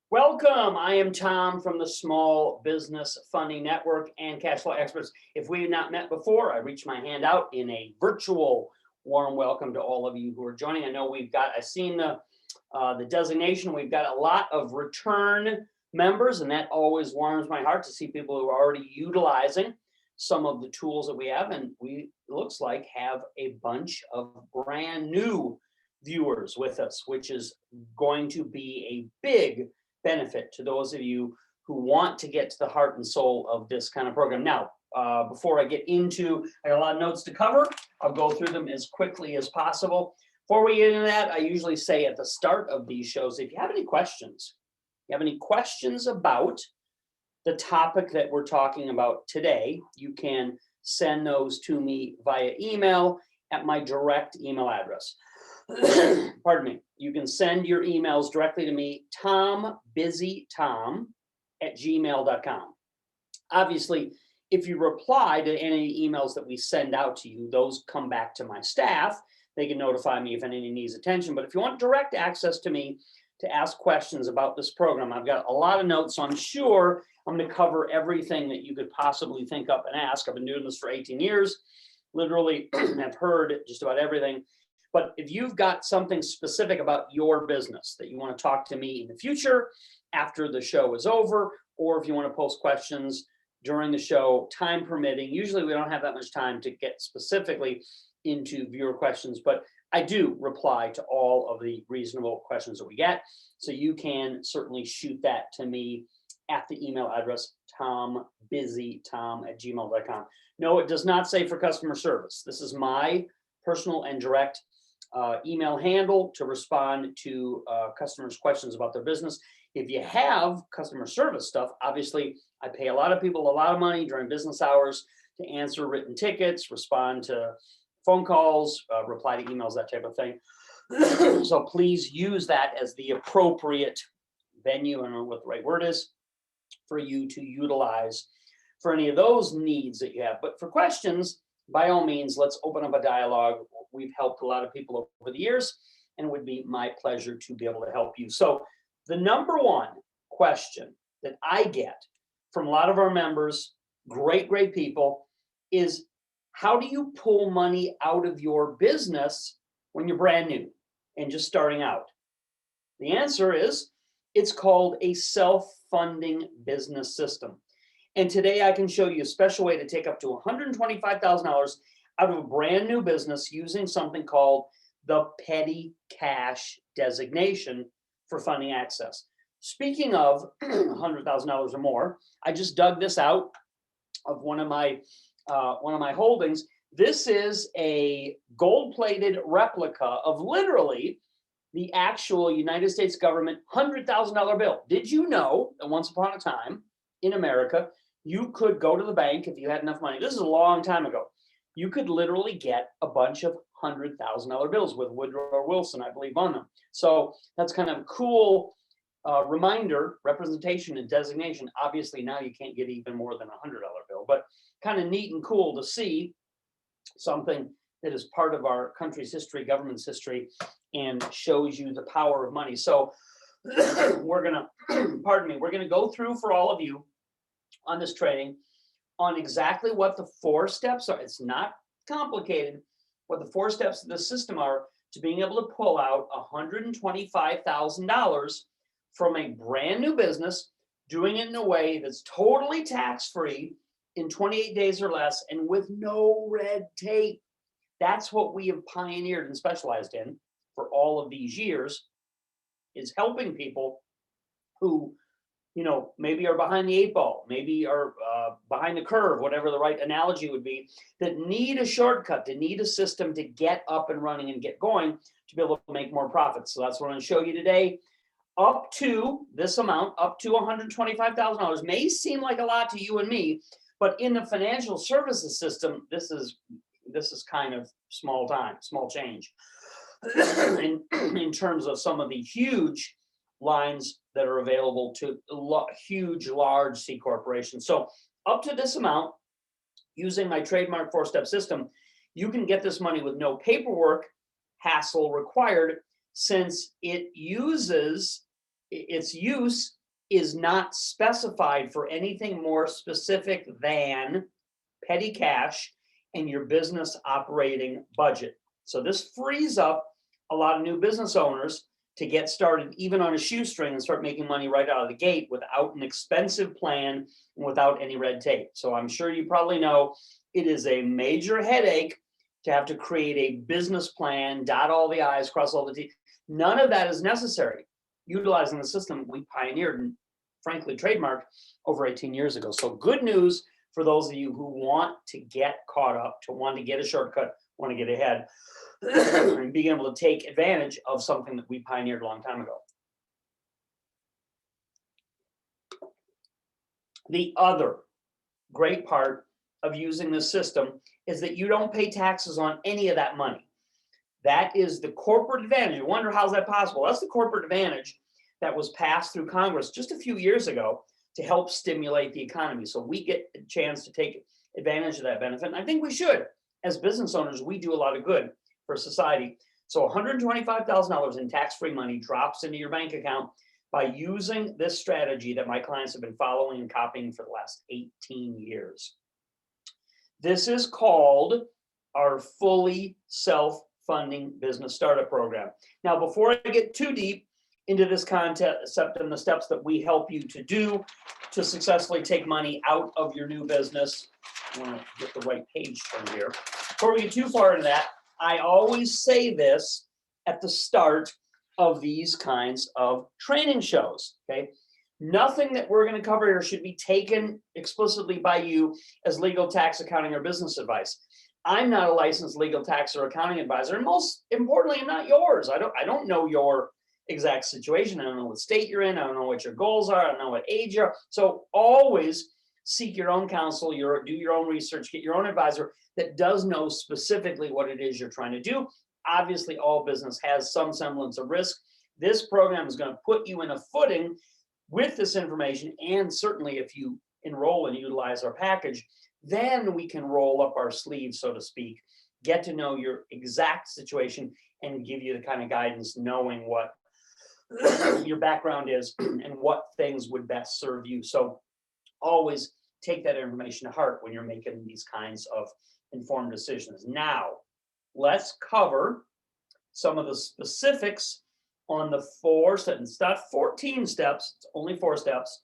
Welcome. I am Tom from the Small Business Funding Network and Cash Flow Experts. If we have not met before, I reach my hand out in a virtual warm welcome to all of you who are joining. I know I've seen the designation. We've got a lot of return members, and that always warms my heart to see people who are already utilizing some of the tools that we have. And it looks like, have a bunch of brand new viewers with us, which is going to be a big benefit to those of you who want to get to the heart and soul of this kind of program. Now, before I get into, I got a lot of notes to cover. I'll go through them as quickly as possible. Before we get into that, I usually say at the start of these shows, if you have any questions, about the topic that we're talking about today, you can send those to me via email at my direct email address. Pardon me. You can send your emails directly to me, tombusytom@gmail.com. Obviously, if you reply to any emails that we send out to you, those come back to my staff. They can notify me if any needs attention. But if you want direct access to me to ask questions about this program, I've got a lot of notes, so I'm sure I'm going to cover everything that you could possibly think up and ask. I've been doing this for 18 years, literally have heard just about everything. But if you've got something specific about your business that you want to talk to me in the future, after the show is over, or if you want to post questions during the show, time permitting, usually we don't have that much time to get specifically into viewer questions, but I do reply to all of the reasonable questions that we get. So you can certainly shoot that to me at the email address, tombusytom@gmail.com. No, it does not say for customer service. This is my personal and direct email handle to respond to customers' questions about their business. If you have customer service stuff, obviously I pay a lot of people a lot of money during business hours to answer written tickets, respond to phone calls, reply to emails, that type of thing. So please use that as the appropriate venue, I don't know what the right word is, for you to utilize for any of those needs that you have. But for questions, by all means, let's open up a dialogue. We've helped a lot of people over the years, and it would be my pleasure to be able to help you. So the number one question that I get from a lot of our members, great people, is how do you pull money out of your business when you're brand new and just starting out? The answer is, it's called a self-funding business system. And today I can show you a special way to take up to $125,000 out of a brand new business using something called the petty cash designation for funding access. Speaking of $100,000 or more, I just dug this out of one of my holdings. This is a gold-plated replica of literally the actual United States government $100,000 bill. Did you know that once upon a time in America, you could go to the bank if you had enough money? This is a long time ago. You could literally get a bunch of $100,000 bills with Woodrow Wilson, I believe, on them. So that's kind of a cool reminder, representation, and designation. Obviously, now you can't get even more than a $100 bill, but kind of neat and cool to see something that is part of our country's history, government's history, and shows you the power of money. So we're gonna, we're gonna go through for all of you on this training on exactly what the 4 steps are. It's not complicated. What the 4 steps of the system are to being able to pull out $125,000 from a brand new business, doing it in a way that's totally tax-free in 28 days or less and with no red tape. That's what we have pioneered and specialized in for all of these years, is helping people who, maybe are behind the 8 ball, maybe are behind the curve, whatever the right analogy would be, that need a shortcut, that need a system to get up and running and get going to be able to make more profits. So that's what I'm going to show you today. Up to this amount, up to $125,000, may seem like a lot to you and me, but in the financial services system, this is kind of small change in terms of some of the huge lines that are available to huge, large C corporations. So up to this amount, using my trademark 4-step system, you can get this money with no paperwork hassle required, since its use is not specified for anything more specific than petty cash and your business operating budget. So this frees up a lot of new business owners to get started even on a shoestring and start making money right out of the gate without an expensive plan and without any red tape. So I'm sure you probably know it is a major headache to have to create a business plan, dot all the I's, cross all the T's. None of that is necessary utilizing the system we pioneered and frankly trademarked over 18 years ago. So good news for those of you who want to get caught up, to want to get a shortcut, want to get ahead, and being able to take advantage of something that we pioneered a long time ago. The other great part of using this system is that you don't pay taxes on any of that money. That is the corporate advantage. You wonder how's that possible? That's the corporate advantage that was passed through Congress just a few years ago to help stimulate the economy. So we get a chance to take advantage of that benefit. And I think we should. As business owners, we do a lot of good for society. So $125,000 in tax-free money drops into your bank account by using this strategy that my clients have been following and copying for the last 18 years. This is called our fully self-funding business startup program. Now, before I get too deep into this concept and the steps that we help you to do to successfully take money out of your new business, I want to get the right page from here. Before we get too far into that, I always say this at the start of these kinds of training shows, okay? Nothing that we're going to cover here should be taken explicitly by you as legal, tax, accounting, or business advice. I'm not a licensed legal, tax, or accounting advisor, and most importantly, I'm not yours. I don't know your exact situation. I don't know what state you're in. I don't know what your goals are. I don't know what age you are. So always seek your own counsel, do your own research, get your own advisor that does know specifically what it is you're trying to do. Obviously, all business has some semblance of risk. This program is going to put you in a footing with this information, and certainly if you enroll and utilize our package, then we can roll up our sleeves, so to speak, get to know your exact situation and give you the kind of guidance knowing what your background is and what things would best serve you. So always take that information to heart when you're making these kinds of informed decisions. Now, let's cover some of the specifics on the 4 steps. It's not 14 steps, it's only 4 steps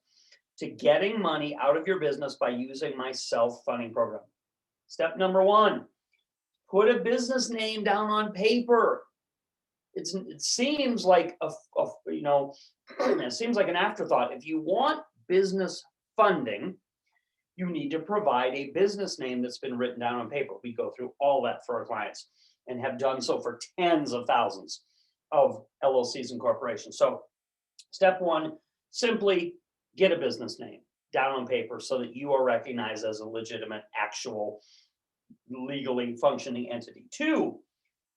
to getting money out of your business by using my self-funding program. Step number 1, put a business name down on paper. It seems like it seems like an afterthought. If you want business funding, you need to provide a business name that's been written down on paper. We go through all that for our clients and have done so for tens of thousands of LLCs and corporations. So step 1, simply get a business name down on paper so that you are recognized as a legitimate, actual, legally functioning entity. 2,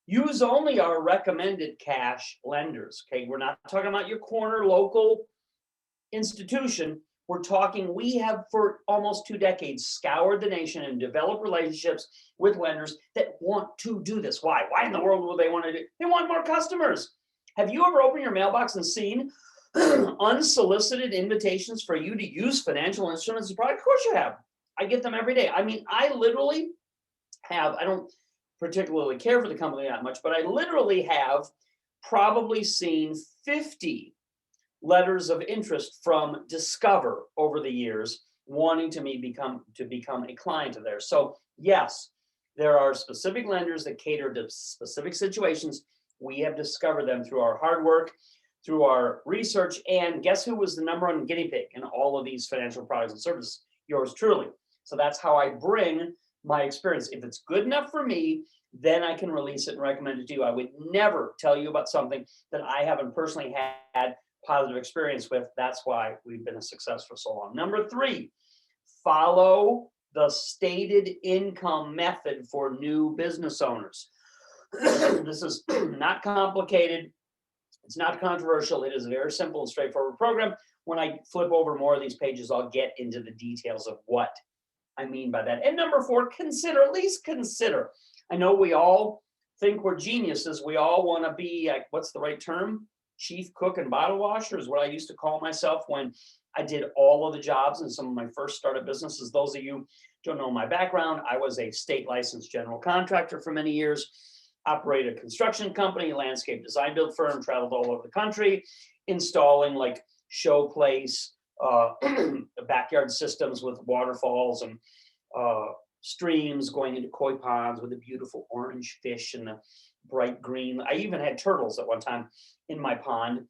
use only our recommended cash lenders. Okay, we're not talking about your corner local institution. We're talking, we have for almost 2 decades scoured the nation and developed relationships with lenders that want to do this. Why? Why in the world would they want to do it? They want more customers. Have you ever opened your mailbox and seen unsolicited invitations for you to use financial instruments and products? Of course you have. I get them every day. I mean, I literally have, I don't particularly care for the company that much, but I literally have probably seen 50 letters of interest from Discover over the years, wanting to become a client of theirs. So yes, there are specific lenders that cater to specific situations. We have discovered them through our hard work, through our research, and guess who was the #1 guinea pig in all of these financial products and services? Yours truly. So that's how I bring my experience. If it's good enough for me, then I can release it and recommend it to you. I would never tell you about something that I haven't personally had positive experience with. That's why we've been a success for so long. Number 3, follow the stated income method for new business owners. This is not complicated. It's not controversial. It is a very simple and straightforward program. When I flip over more of these pages, I'll get into the details of what I mean by that. And number 4, consider, at least consider. I know we all think we're geniuses. We all want to be, what's the right term? Chief cook and bottle washer is what I used to call myself when I did all of the jobs in some of my first startup businesses. Those of you don't know my background, I was a state licensed general contractor for many years, operated a construction company, landscape design build firm, traveled all over the country, installing like show place, backyard systems with waterfalls and streams going into koi ponds with the beautiful orange fish and the bright green. I even had turtles at one time in my pond.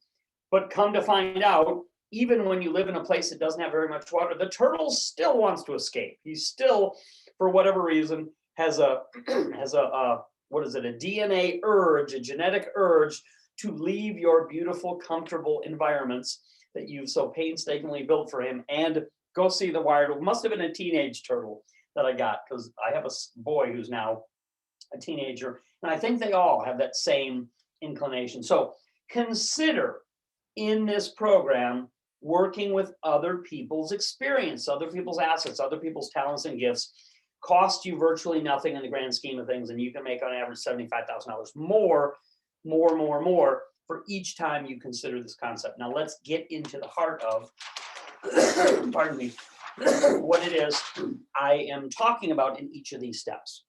But come to find out, even when you live in a place that doesn't have very much water, the turtle still wants to escape. He still, for whatever reason, has a what is it, a DNA urge, a genetic urge to leave your beautiful, comfortable environments that you've so painstakingly built for him and go see the wild. It must have been a teenage turtle that I got, because I have a boy who's now a teenager, and I think they all have that same inclination. So consider in this program working with other people's experience, other people's assets, other people's talents and gifts. Cost you virtually nothing in the grand scheme of things, and you can make on average $75,000 more for each time you consider this concept. Now let's get into the heart of pardon me, what it is I am talking about in each of these steps.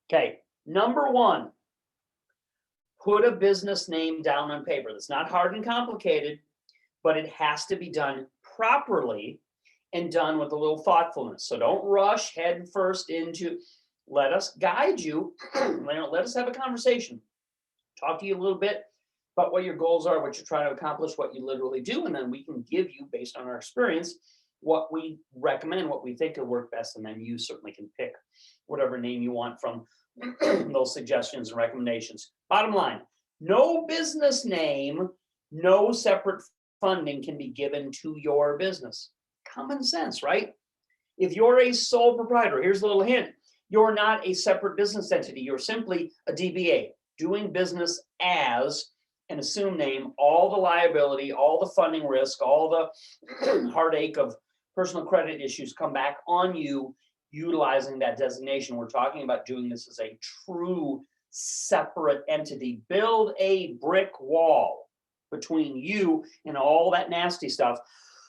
Okay, number one, put a business name down on paper. That's not hard and complicated, but it has to be done properly and done with a little thoughtfulness. So don't rush head first into, let us guide you, let us have a conversation, talk to you a little bit about what your goals are, what you're trying to accomplish, what you literally do, and then we can give you, based on our experience, what we recommend, what we think will work best, and then you certainly can pick whatever name you want from those suggestions and recommendations. Bottom line, no business name, no separate funding can be given to your business. Common sense, right? If you're a sole proprietor, here's a little hint. You're not a separate business entity. You're simply a DBA, doing business as an assumed name. All the liability, all the funding risk, all the heartache of personal credit issues come back on you utilizing that designation. We're talking about doing this as a true separate entity. Build a brick wall between you and all that nasty stuff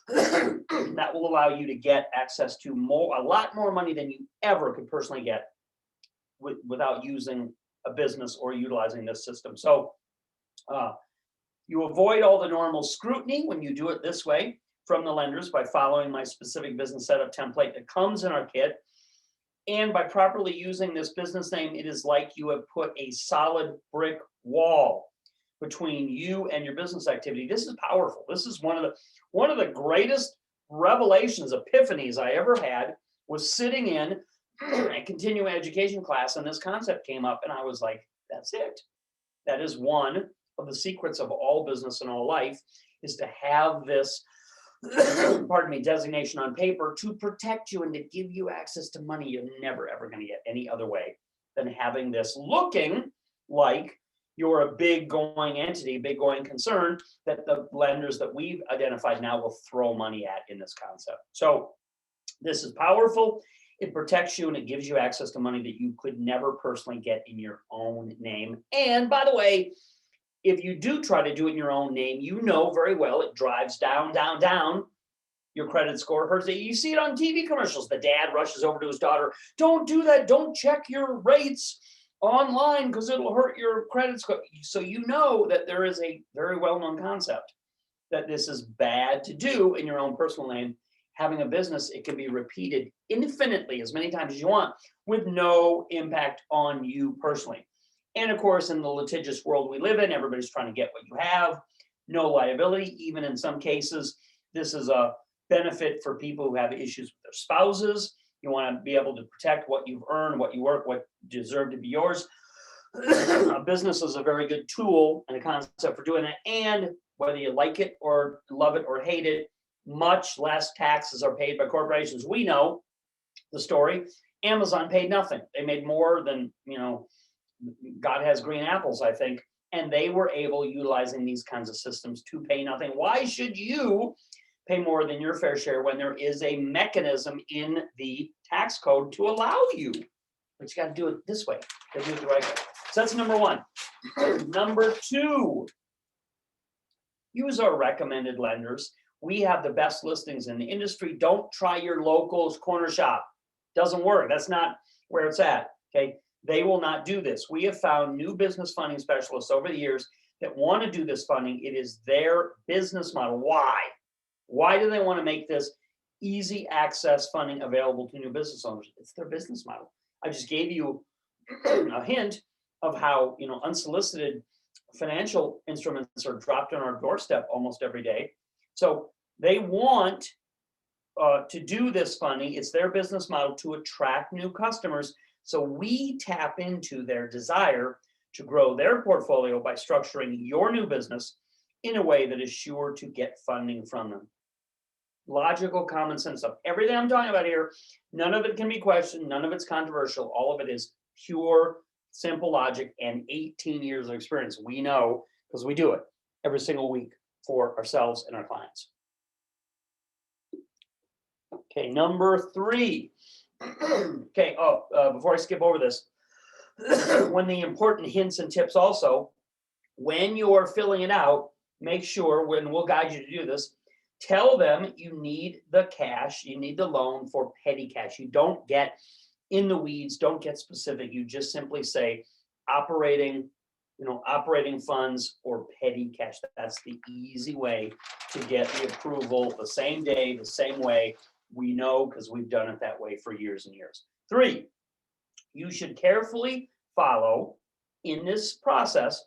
that will allow you to get access to a lot more money than you ever could personally get without using a business or utilizing this system. So you avoid all the normal scrutiny when you do it this way from the lenders by following my specific business setup template that comes in our kit. And by properly using this business name, it is like you have put a solid brick wall between you and your business activity. This is powerful. This is one of the greatest revelations, epiphanies I ever had, was sitting in a continuing education class, and this concept came up, and I was like, that's it. That is one of the secrets of all business and all life, is to have this pardon me, designation on paper to protect you and to give you access to money you're never, ever going to get any other way than having this looking like you're a big going entity, big going concern that the lenders that we've identified now will throw money at in this concept. So this is powerful. It protects you and it gives you access to money that you could never personally get in your own name. And by the way, if you do try to do it in your own name, you know very well it drives down your credit score, hurts it. You see it on TV commercials. The dad rushes over to his daughter. Don't do that. Don't check your rates online because it'll hurt your credit score. So you know that there is a very well-known concept that this is bad to do in your own personal name. Having a business, it can be repeated infinitely as many times as you want with no impact on you personally. And of course, in the litigious world we live in, everybody's trying to get what you have, no liability. Even in some cases, this is a benefit for people who have issues with their spouses. You want to be able to protect what you've earned, what you work, what deserve to be yours. A business is a very good tool and a concept for doing that. And whether you like it or love it or hate it, much less taxes are paid by corporations. We know the story. Amazon paid nothing. They made more than, God has green apples, I think. And they were able, utilizing these kinds of systems, to pay nothing. Why should you pay more than your fair share when there is a mechanism in the tax code to allow you? But you got to do it this way. You got to do it the right way. So that's number one. Number two, Use our recommended lenders. We have the best listings in the industry. Don't try your local's corner shop. Doesn't work. That's not where it's at. Okay. They will not do this. We have found new business funding specialists over the years that want to do this funding. It is their business model. Why? Why do they want to make this easy access funding available to new business owners? It's their business model. I just gave you a hint of how, unsolicited financial instruments are dropped on our doorstep almost every day. So they want to do this funding. It's their business model to attract new customers. So we tap into their desire to grow their portfolio by structuring your new business in a way that is sure to get funding from them. Logical, common sense stuff. Everything I'm talking about here, none of it can be questioned. None of it's controversial. All of it is pure, simple logic and 18 years of experience. We know because we do it every single week for ourselves and our clients. Okay, number 3. Okay, before I skip over this, one of the important hints and tips also, when you're filling it out, make sure, when we'll guide you to do this, tell them you need the cash, you need the loan for petty cash. You don't get in the weeds, don't get specific. You just simply say operating funds or petty cash. That's the easy way to get the approval the same day, the same way. We know because we've done it that way for years and years. 3, you should carefully follow in this process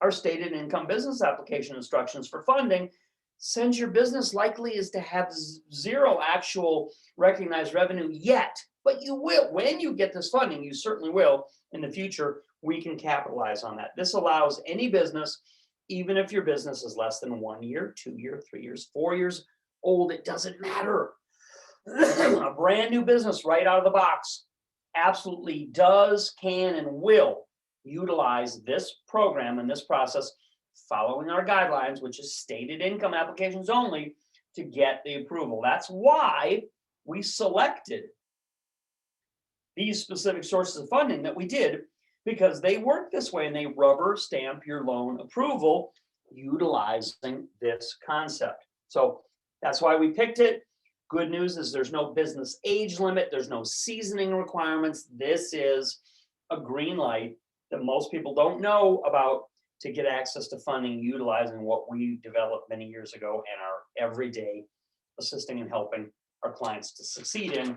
our stated income business application instructions for funding, since your business likely is to have 0 actual recognized revenue yet, but you will. When you get this funding, you certainly will in the future. We can capitalize on that. This allows any business, even if your business is less than 1 year, 2 years, 3 years, 4 years old, it doesn't matter. A brand new business right out of the box absolutely does, can, and will utilize this program and this process following our guidelines, which is stated income applications only, to get the approval. That's why we selected these specific sources of funding that we did, because they work this way and they rubber stamp your loan approval utilizing this concept. So that's why we picked it. Good news is there's no business age limit. There's no seasoning requirements. This is a green light that most people don't know about to get access to funding utilizing what we developed many years ago and are every day assisting and helping our clients to succeed in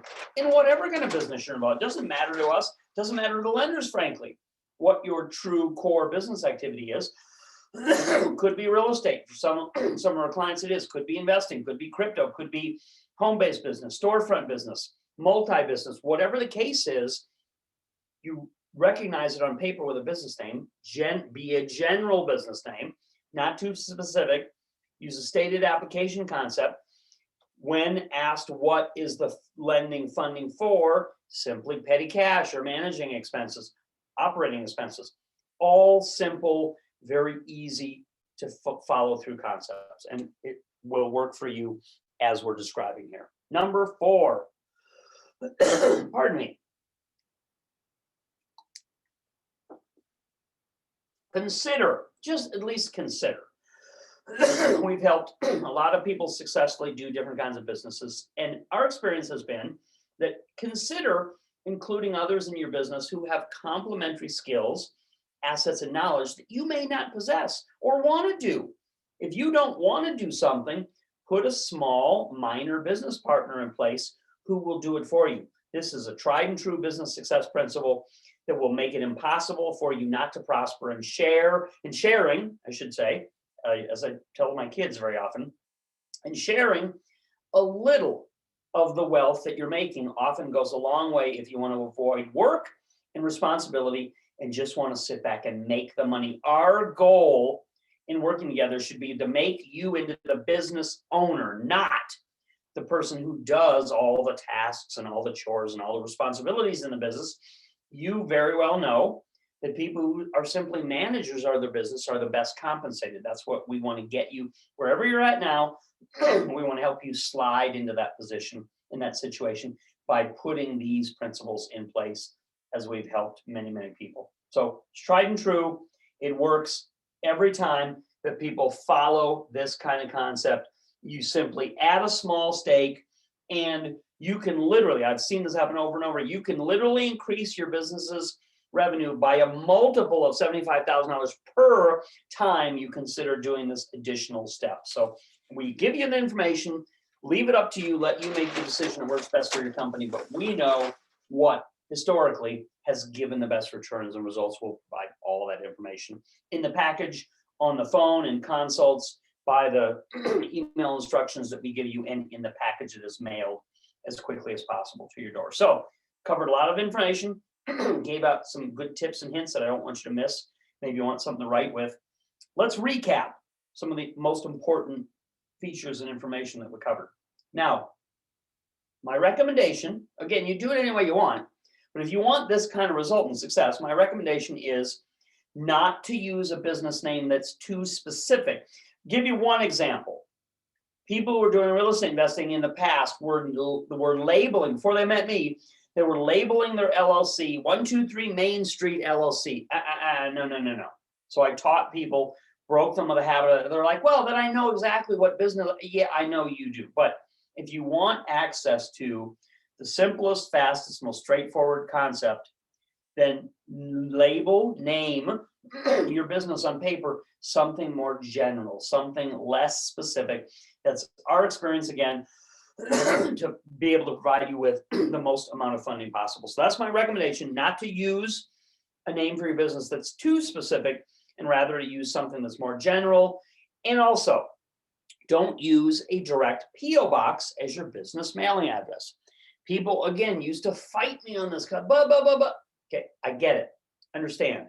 whatever kind of business you're involved. It doesn't matter to us, doesn't matter to lenders, frankly, what your true core business activity is. Could be real estate. For some of our clients it is. Could be investing, could be crypto, could be home-based business, storefront business, multi-business, whatever the case is, you recognize it on paper with a business name, be a general business name, not too specific, use a stated application concept. When asked what is the lending funding for, simply petty cash or managing expenses, operating expenses, all simple, very easy to follow through concepts, and it will work for you as we're describing here. Number 4, pardon me. Consider, just at least consider. We've helped a lot of people successfully do different kinds of businesses, and our experience has been that consider including others in your business who have complementary skills, assets, and knowledge that you may not possess or want to do. If you don't want to do something, put a small, minor business partner in place who will do it for you. This is a tried and true business success principle that will make it impossible for you not to prosper and sharing, I should say, as I tell my kids very often, and sharing a little of the wealth that you're making often goes a long way if you want to avoid work and responsibility and just want to sit back and make the money. Our goal in working together should be to make you into the business owner, not the person who does all the tasks and all the chores and all the responsibilities in the business. You very well know that people who are simply managers of their business are the best compensated. That's what we want to get you wherever you're at now. We want to help you slide into that position, in that situation, by putting these principles in place as we've helped many, many people. So it's tried and true. It works every time. that people follow this kind of concept. You simply add a small stake, and you can literally, I've seen this happen over and over, you can literally increase your business's revenue by a multiple of $75,000 per time you consider doing this additional step. So we give you the information, leave it up to you, let you make the decision that works best for your company, but we know what historically has given the best returns and results. We'll provide all of that information in the package, on the phone, and consults, by the email instructions that we give you, and in the package that is mailed as quickly as possible to your door. So covered a lot of information, gave out some good tips and hints that I don't want you to miss. Maybe you want something to write with. Let's recap some of the most important features and information that we covered. Now, my recommendation, again, you do it any way you want, but if you want this kind of result and success, my recommendation is not to use a business name that's too specific. Give you one example. People who were doing real estate investing in the past were labeling, before they met me, they were labeling their LLC 123 Main Street LLC. No. So I taught people, broke them of the habit. They're like, well, then I know exactly what business. Yeah, I know you do. But if you want access to the simplest, fastest, most straightforward concept, then name your business on paper something more general, something less specific. That's our experience, again, to be able to provide you with the most amount of funding possible. So that's my recommendation, not to use a name for your business that's too specific, and rather to use something that's more general. And also, don't use a direct P.O. box as your business mailing address. People, again, used to fight me on this. Okay, I get it, understand.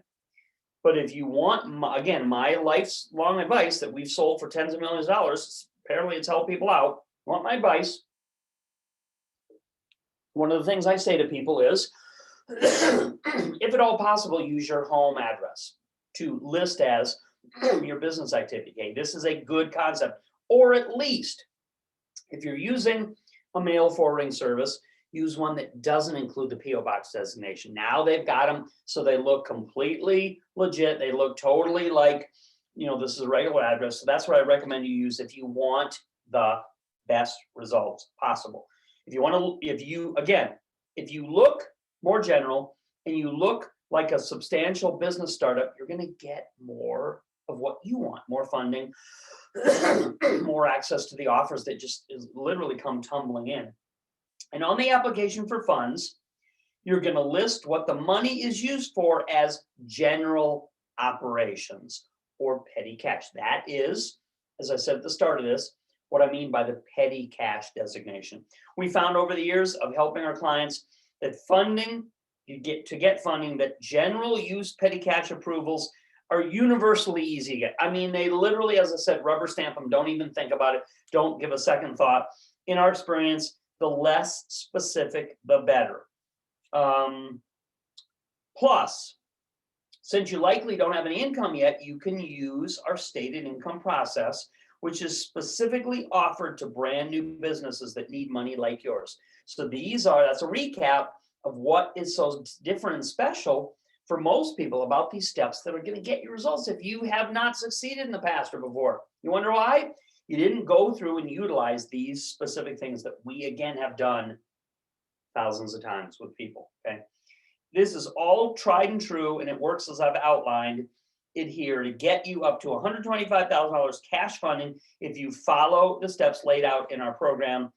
But if you want, again, my lifelong advice that we've sold for tens of millions of dollars, apparently it's helped people out. Want my advice? One of the things I say to people is, if at all possible, use your home address to list as your business activity. Okay, this is a good concept. Or at least, if you're using a mail forwarding service, use one that doesn't include the P.O. box designation. Now they've got them so they look completely legit. They look totally like, this is a regular address. So that's what I recommend you use if you want the best results possible. If you look more general and you look like a substantial business startup, you're going to get more of what you want, more funding, more access to the offers that just literally come tumbling in. And on the application for funds, you're going to list what the money is used for as general operations or petty cash. That is, as I said at the start of this, what I mean by the petty cash designation. We found over the years of helping our clients that to get funding, that general use petty cash approvals are universally easy to get. I mean, they literally, as I said, rubber stamp them. Don't even think about it. Don't give a second thought. In our experience, the less specific, the better. Plus, since you likely don't have any income yet, you can use our stated income process, which is specifically offered to brand new businesses that need money like yours. So that's a recap of what is so different and special for most people about these steps that are going to get you results if you have not succeeded in the past or before. You wonder why? You didn't go through and utilize these specific things that we, again, have done thousands of times with people, okay? This is all tried and true, and it works as I've outlined it here to get you up to $125,000 cash funding if you follow the steps laid out in our program,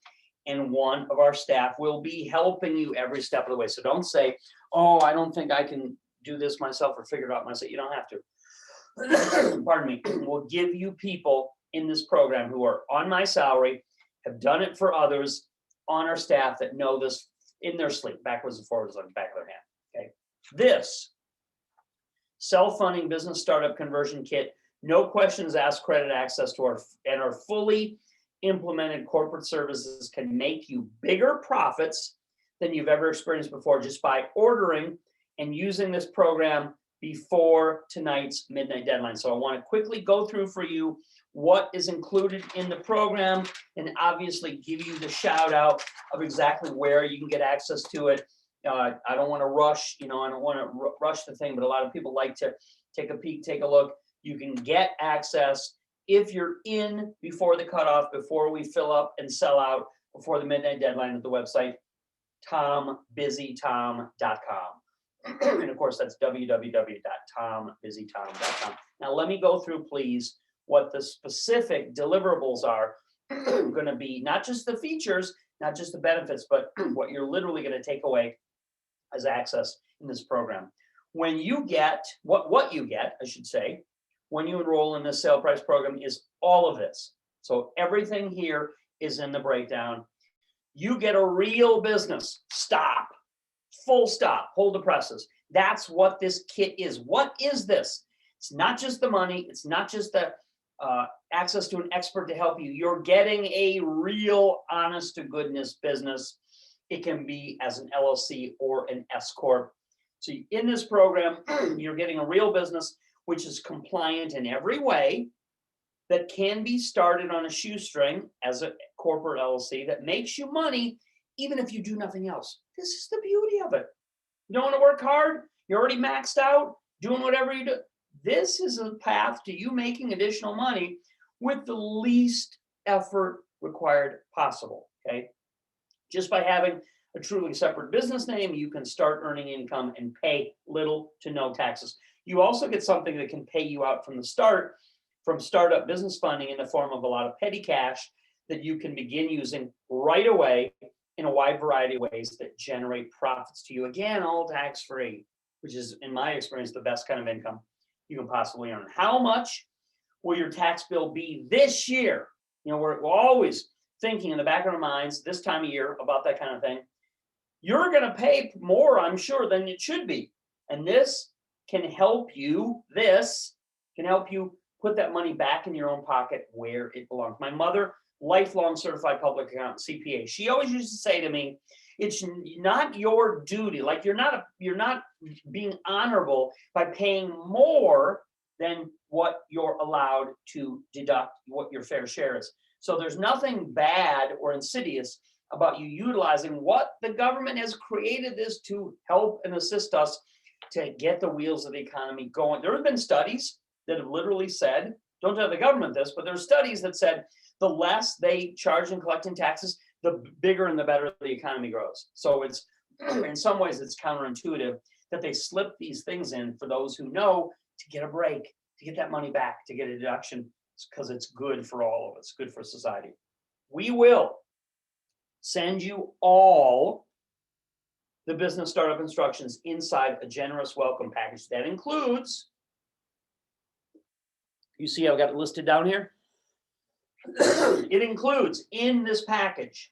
and one of our staff will be helping you every step of the way. So don't say, oh, I don't think I can do this myself or figure it out myself. You don't have to. Pardon me. We'll give you people in this program who are on my salary, have done it for others on our staff that know this in their sleep, backwards and forwards on the back of their hand. Okay. This self-funding business startup conversion kit, no questions asked credit access to our fully implemented corporate services can make you bigger profits than you've ever experienced before just by ordering and using this program before tonight's midnight deadline. So I want to quickly go through for you what is included in the program and obviously give you the shout out of exactly where you can get access to it. I don't want to rush, I don't want to rush the thing, but a lot of people like to take a peek, take a look. You can get access if you're in before the cutoff, before we fill up and sell out, before the midnight deadline at the website, tombusytom.com. And of course, that's www.tombusytom.com. Now, let me go through, please, what the specific deliverables are going to be, not just the features, not just the benefits, but what you're literally going to take away as access in this program. When you get, what you get, I should say, when you enroll in this sale price program is all of this. So everything here is in the breakdown. You get a real business. Stop. Full stop. Hold the presses. That's what this kit is. What is this? It's not just the money. It's not just the access to an expert to help you. You're getting a real honest to goodness business. It can be as an LLC or an S Corp. So in this program, you're getting a real business which is compliant in every way, that can be started on a shoestring as a corporate LLC, that makes you money even if you do nothing else. This is the beauty of it. You don't want to work hard, you're already maxed out, doing whatever you do. This is a path to you making additional money with the least effort required possible, okay? Just by having a truly separate business name, you can start earning income and pay little to no taxes. You also get something that can pay you out from the start, from startup business funding in the form of a lot of petty cash that you can begin using right away in a wide variety of ways that generate profits to you. Again, all tax-free, which is, in my experience, the best kind of income you can possibly earn. How much will your tax bill be this year? You know, we're always thinking in the back of our minds this time of year about that kind of thing. You're going to pay more, I'm sure, than it should be. And this can help you, put that money back in your own pocket where it belongs. My mother, lifelong certified public accountant, CPA, she always used to say to me, it's not your duty, like you're not being honorable by paying more than what you're allowed to deduct, what your fair share is. So there's nothing bad or insidious about you utilizing what the government has created this to help and assist us to get the wheels of the economy going. There have been studies that have literally said, don't tell the government this, but there's studies that said the less they charge in collecting taxes, the bigger and the better the economy grows. So it's, in some ways, it's counterintuitive that they slip these things in for those who know to get a break, to get that money back, to get a deduction, because it's good for all of us, good for society. We will send you all the business startup instructions inside a generous welcome package that includes, you see I've got it listed down here. It includes in this package,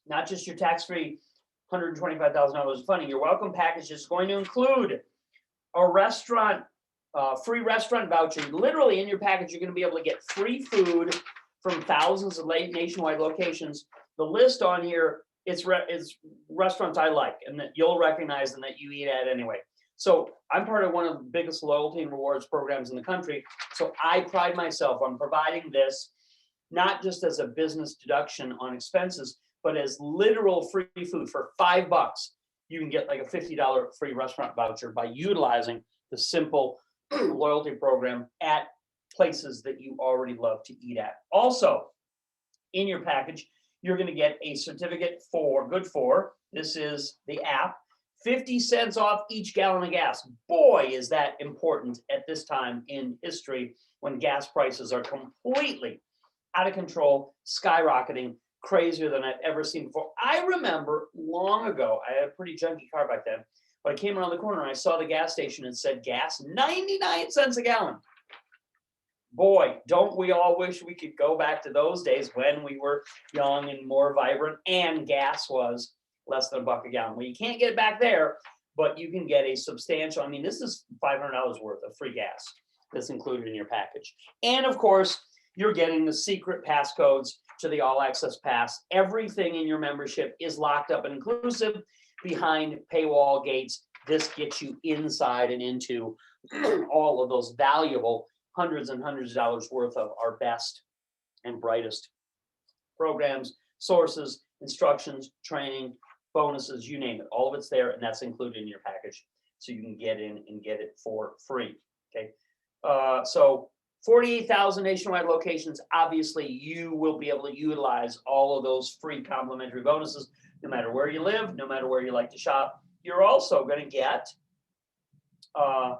not just your tax-free $125,000 of funding. Your welcome package is going to include a restaurant, free restaurant voucher. Literally in your package, you're going to be able to get free food from thousands of nationwide locations. The list on here, it's restaurants I like and that you'll recognize and that you eat at anyway. So I'm part of one of the biggest loyalty and rewards programs in the country. So I pride myself on providing this, not just as a business deduction on expenses, but as literal free food for $5. You can get like a $50 free restaurant voucher by utilizing the simple loyalty program at places that you already love to eat at. Also, in your package, you're going to get a certificate for Good For. This is the app. 50 cents off each gallon of gas. Boy, is that important at this time in history when gas prices are completely out of control, skyrocketing, crazier than I've ever seen before. I remember long ago, I had a pretty junky car back then, but I came around the corner and I saw the gas station and said gas, 99 cents a gallon. Boy, don't we all wish we could go back to those days when we were young and more vibrant and gas was less than $1 a gallon. Well, you can't get it back there, but you can get a substantial, I mean, this is $500 worth of free gas that's included in your package. And of course, you're getting the secret passcodes to the All Access Pass. Everything in your membership is locked up and inclusive behind paywall gates. This gets you inside and into all of those valuable hundreds and hundreds of dollars worth of our best and brightest programs, sources, instructions, training, bonuses, you name it. All of it's there, and that's included in your package. So you can get in and get it for free, okay? So 48,000 nationwide locations, obviously you will be able to utilize all of those free complimentary bonuses, no matter where you live, no matter where you like to shop. You're also going to get a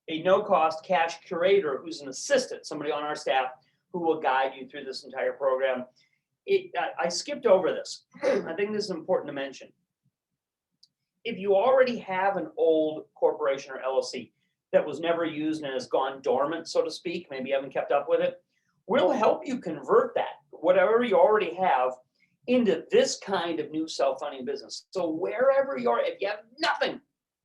no-cost cash curator who's an assistant, somebody on our staff who will guide you through this entire program. I skipped over this. I think this is important to mention. If you already have an old corporation or LLC that was never used and has gone dormant, so to speak, maybe you haven't kept up with it, we'll help you convert that, whatever you already have, into this kind of new self-funding business. So wherever you are, if you have nothing,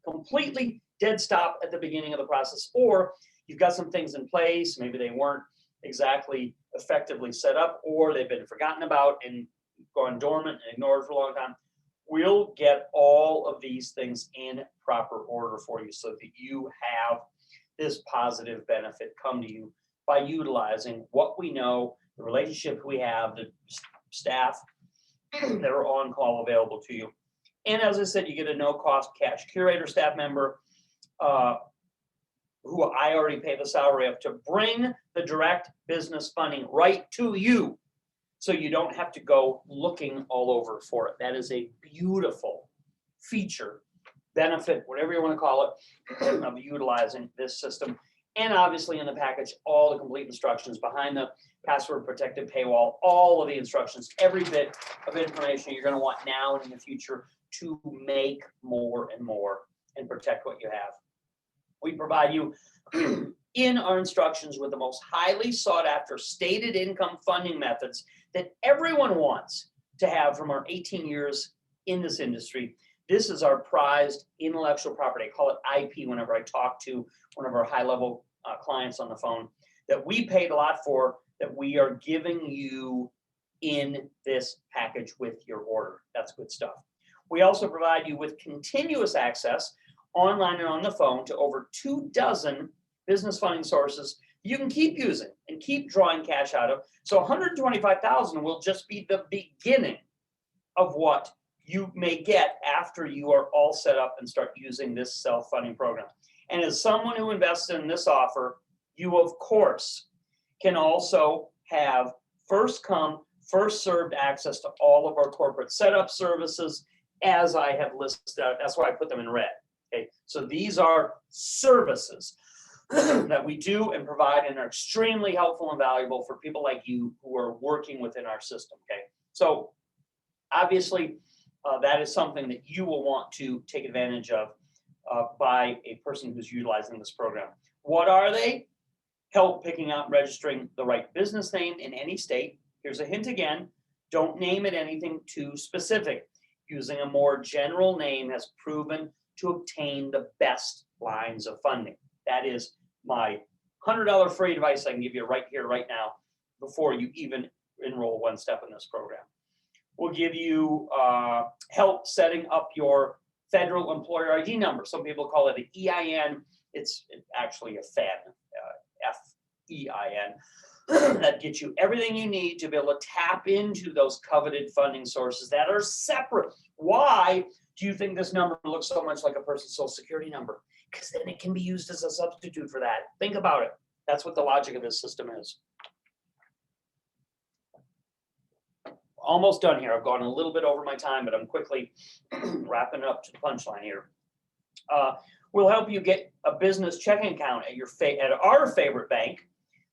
completely dead stop at the beginning of the process, or you've got some things in place, maybe they weren't exactly effectively set up, or they've been forgotten about and gone dormant and ignored for a long time, we'll get all of these things in proper order for you so that you have this positive benefit come to you by utilizing what we know, the relationship we have, the staff that are on call available to you. And as I said, you get a no-cost cash curator staff member who I already pay the salary of to bring the direct business funding right to you, so you don't have to go looking all over for it. That is a beautiful feature, benefit, whatever you want to call it, of utilizing this system. And obviously in the package, all the complete instructions behind the password protected paywall, all of the instructions, every bit of information you're going to want now and in the future to make more and more and protect what you have. We provide you in our instructions with the most highly sought after stated income funding methods that everyone wants to have from our 18 years in this industry. This is our prized intellectual property. I call it IP whenever I talk to one of our high-level clients on the phone, that we paid a lot for, that we are giving you in this package with your order. That's good stuff. We also provide you with continuous access online and on the phone to over 24 business funding sources you can keep using and keep drawing cash out of. So 125,000 will just be the beginning of what you may get after you are all set up and start using this self-funding program. And as someone who invests in this offer, you of course can also have first come, first served access to all of our corporate setup services, as I have listed out. That's why I put them in red. Okay, so these are services that we do and provide and are extremely helpful and valuable for people like you who are working within our system. Okay, so obviously that is something that you will want to take advantage of by a person who's utilizing this program. What are they? Help picking out and registering the right business name in any state. Here's a hint again, don't name it anything too specific. Using a more general name has proven to obtain the best lines of funding. That is my $100 free advice I can give you right here, right now, before you even enroll one step in this program. We'll give you help setting up your federal employer ID number. Some people call it an EIN. It's actually a FEIN, F-E-I-N. That gets you everything you need to be able to tap into those coveted funding sources that are separate. Why do you think this number looks so much like a person's social security number? Because then it can be used as a substitute for that. Think about it. That's what the logic of this system is. Almost done here. I've gone a little bit over my time, but I'm quickly wrapping up to the punchline here. We'll help you get a business checking account at our favorite bank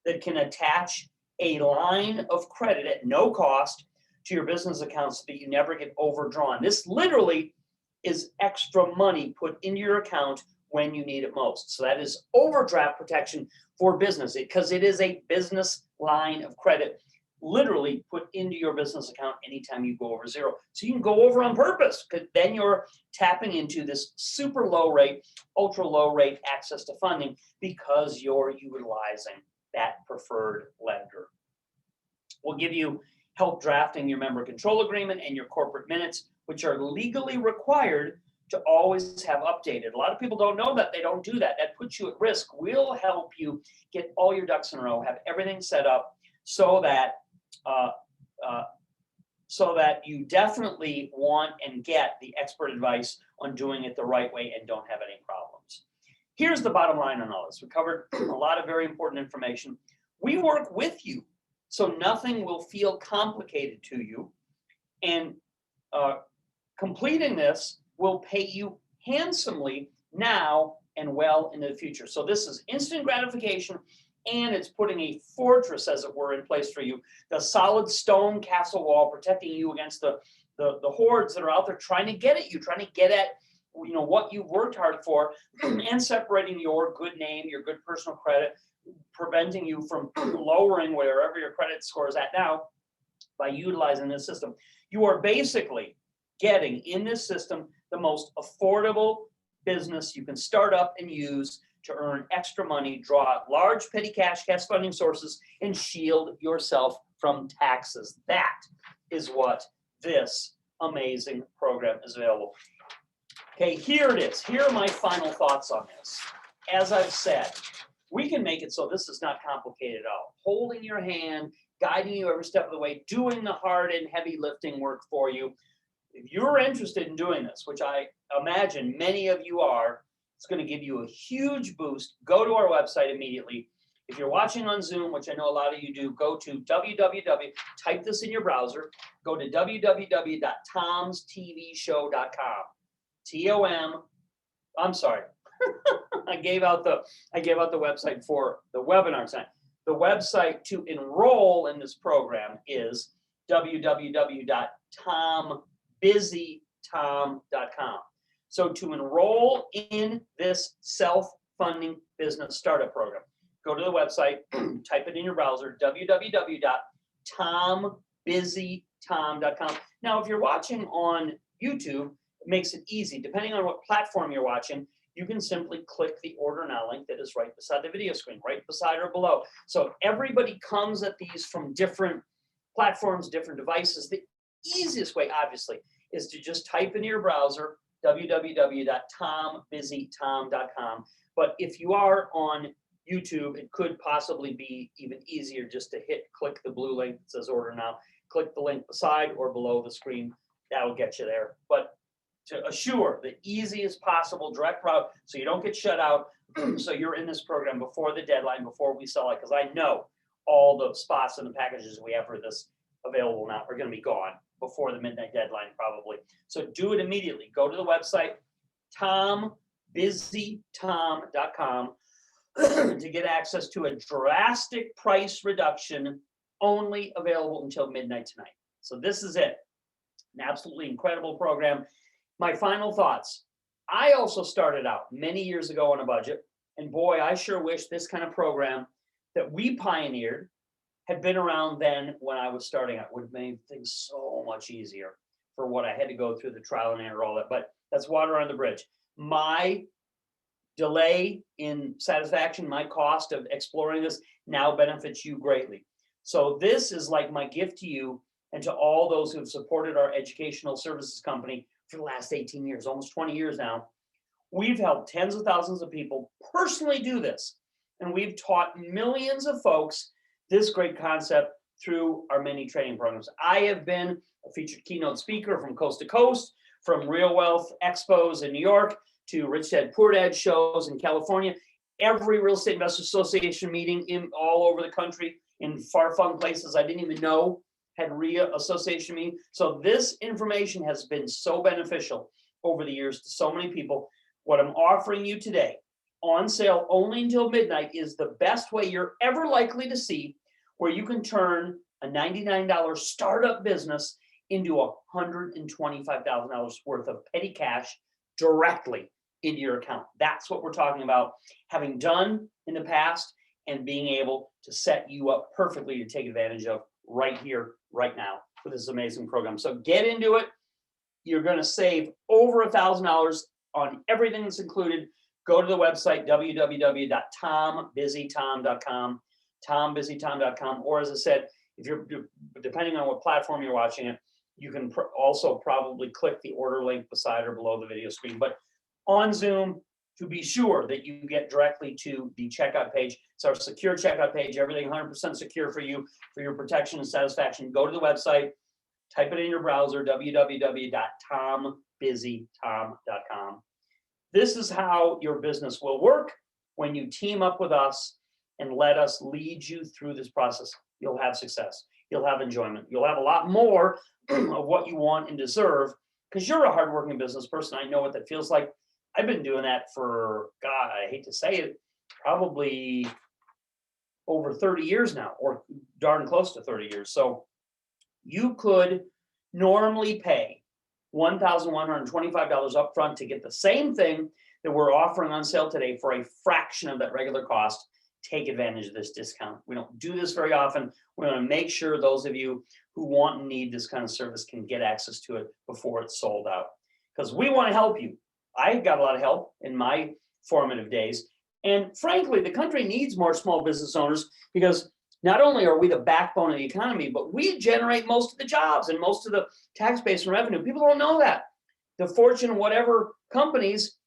that can attach a line of credit at no cost to your business account so that you never get overdrawn. This literally is extra money put into your account when you need it most. So that is overdraft protection for business, because it is a business line of credit literally put into your business account anytime you go over zero. So you can go over on purpose, because then you're tapping into this super low rate, ultra low rate access to funding because you're utilizing that preferred lender. We'll give you help drafting your member control agreement and your corporate minutes, which are legally required to always have updated. A lot of people don't know that. They don't do that. That puts you at risk. We'll help you get all your ducks in a row, have everything set up so that you definitely want and get the expert advice on doing it the right way and don't have any problems. here's the bottom line on all this. We covered a lot of very important information. We work with you, so nothing will feel complicated to you. And completing this will pay you handsomely now and well into the future. So this is instant gratification, and it's putting a fortress, as it were, in place for you. The solid stone castle wall protecting you against the hordes that are out there trying to get at you, trying to get at what you've worked hard for, and separating your good name, your good personal credit, preventing you from lowering wherever your credit score is at now by utilizing this system. You are basically getting in this system the most affordable business you can start up and use to earn extra money, draw out large petty cash funding sources, and shield yourself from taxes. That is what this amazing program is available. Okay, here it is. Here are my final thoughts on this. As I've said, we can make it so this is not complicated at all. Holding your hand, guiding you every step of the way, doing the hard and heavy lifting work for you. If you're interested in doing this, which I imagine many of you are, it's going to give you a huge boost. Go to our website immediately. If you're watching on Zoom, which I know a lot of you do, go to type this in your browser, go to www.tomstvshow.com. I'm sorry. I gave out the website for the webinar tonight. The website to enroll in this program is www.tombusytom.com. So to enroll in this self-funding business startup program, go to the website, type it in your browser, www.tombusytom.com. Now, if you're watching on YouTube, it makes it easy. Depending on what platform you're watching, you can simply click the order now link that is right beside the video screen, right beside or below. So everybody comes at these from different platforms, different devices. The easiest way, obviously, is to just type in your browser, www.tombusytom.com. But if you are on YouTube, it could possibly be even easier just to click the blue link that says order now, click the link beside or below the screen. That'll get you there. But to assure the easiest possible direct route so you don't get shut out, so you're in this program before the deadline, before we sell it, because I know all the spots and the packages we have for this available now are going to be gone before the midnight deadline probably. So do it immediately. Go to the website, tombusytom.com, to get access to a drastic price reduction only available until midnight tonight. So this is it. An absolutely incredible program. My final thoughts. I also started out many years ago on a budget, and boy, I sure wish this kind of program that we pioneered had been around then when I was starting out. It would have made things so much easier for what I had to go through, the trial and error, all that. But that's water on the bridge. My delay in satisfaction, my cost of exploring this now benefits you greatly. So this is like my gift to you and to all those who have supported our educational services company for the last 18 years, almost 20 years now. We've helped tens of thousands of people personally do this. And we've taught millions of folks this great concept through our many training programs. I have been a featured keynote speaker from coast to coast, from Real Wealth Expos in New York to Rich Dad Poor Dad shows in California, every Real Estate Investors Association meeting in all over the country, in far-flung places I didn't even know had RIA association meeting. So this information has been so beneficial over the years to so many people. What I'm offering you today, on sale only until midnight, is the best way you're ever likely to see where you can turn a $99 startup business into $125,000 worth of petty cash directly into your account. That's what we're talking about, having done in the past and being able to set you up perfectly to take advantage of right here, right now with this amazing program. So get into it. You're going to save over $1,000 on everything that's included. Go to the website, www.tombusytom.com, tombusytom.com, or as I said, if you're depending on what platform you're watching it, you can also probably click the order link beside or below the video screen. But on Zoom, to be sure that you get directly to the checkout page. It's our secure checkout page, everything 100% secure for you, for your protection and satisfaction. Go to the website, type it in your browser, www.tombusytom.com. This is how your business will work when you team up with us and let us lead you through this process. You'll have success. You'll have enjoyment. You'll have a lot more of what you want and deserve because you're a hardworking business person. I know what that feels like. I've been doing that for, God, I hate to say it, probably over 30 years now, or darn close to 30 years. So you could normally pay $1,125 upfront to get the same thing that we're offering on sale today for a fraction of that regular cost. Take advantage of this discount. We don't do this very often. We want to make sure those of you who want and need this kind of service can get access to it before it's sold out. Because we want to help you. I got a lot of help in my formative days. And frankly, the country needs more small business owners because not only are we the backbone of the economy, but we generate most of the jobs and most of the tax base and revenue. People don't know that. The Fortune whatever companies,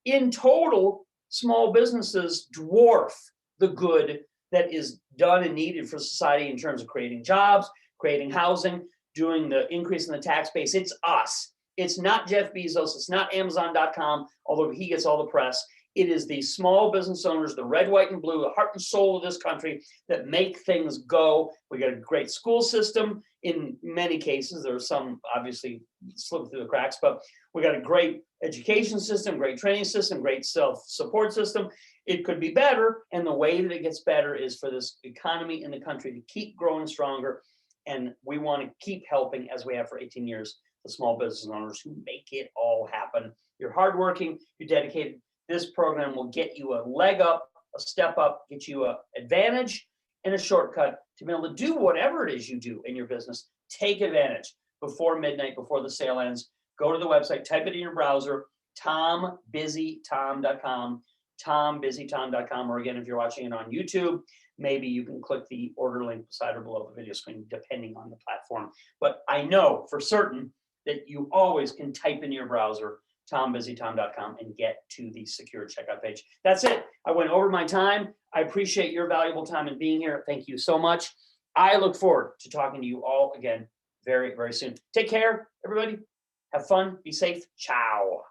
in total, small businesses dwarf the good that is done and needed for society in terms of creating jobs, creating housing, doing the increase in the tax base. It's us. It's not Jeff Bezos. It's not Amazon.com, although he gets all the press. It is the small business owners, the red, white, and blue, the heart and soul of this country that make things go. We got a great school system in many cases. There are some obviously slip through the cracks, but we got a great education system, great training system, great self-support system. It could be better, and the way that it gets better is for this economy in the country to keep growing stronger, and we want to keep helping, as we have for 18 years, the small business owners who make it all happen. You're hardworking, you're dedicated. This program will get you a leg up, a step up, get you an advantage and a shortcut to be able to do whatever it is you do in your business. Take advantage before midnight, before the sale ends. Go to the website, type it in your browser, tombusytom.com, tombusytom.com, or again, if you're watching it on YouTube, maybe you can click the order link beside or below the video screen, depending on the platform. But I know for certain that you always can type in your browser, tombusytom.com, and get to the secure checkout page. That's it. I went over my time. I appreciate your valuable time and being here. Thank you so much. I look forward to talking to you all again very, very soon. Take care, everybody. Have fun. Be safe. Ciao.